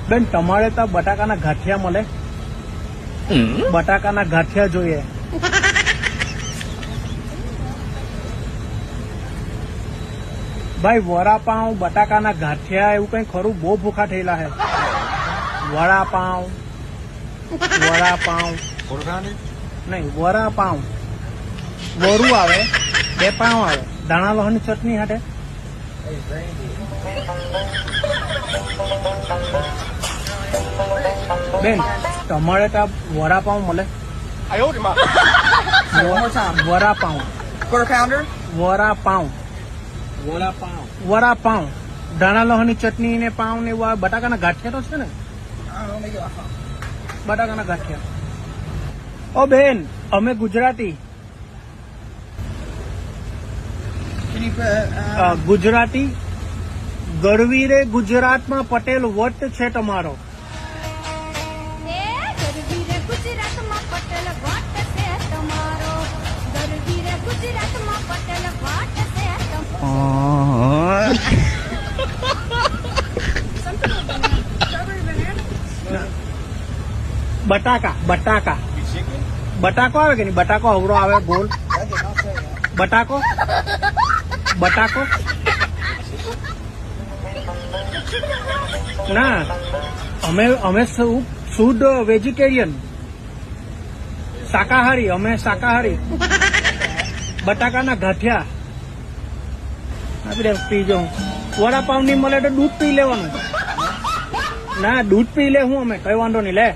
બેન તમારે ત્યાં બટાકાના ગાંઠિયા મળે? બટાકાના ગાંઠિયા જોઈએ. ભાઈ વડાપાઉં, બટાકાના ગાંઠિયા એવું કઈ ખરું? બહુ ભૂખા થયેલા હે. વડાપાઉં, વડાપાઉં નહીં, વડાપાઉં. વરું આવે, બે પાઉં આવે, ધાણા લસણની ચટણી હાટે. બેન તમારે ત્યાં વડાપાઉં મળે? વડાપાઉં, વડાપાઉં, વડાપાઉં, ધાણા લસણની ચટણી ને પાઉં ને એવું આવે. બટાકાના ગાંઠિયા તો છે ને? બટાકાના ગાંઠિયા. ઓ બેન અમે ગુજરાતી ગુજરાતી ગરવીરે ગુજરાતમાં પટેલ વટ છે તમારો. બટાકા બટાકા બટાકો આવે કે નહીં? બટાકો અવરો આવે ગોળ. બટાકો બટાકો ના, અમે શુદ્ધ વેજીટેરિયન, શાકાહારી. અમે શાકાહારી. બટાકાના ગાંઠિયા આપણે પી જાઉં. વડાપાઉં નહીં મળે તો દૂધ પી લેવાનું. ના દૂધ પી લે હું અમે, કઈ વાંધો નહીં લે.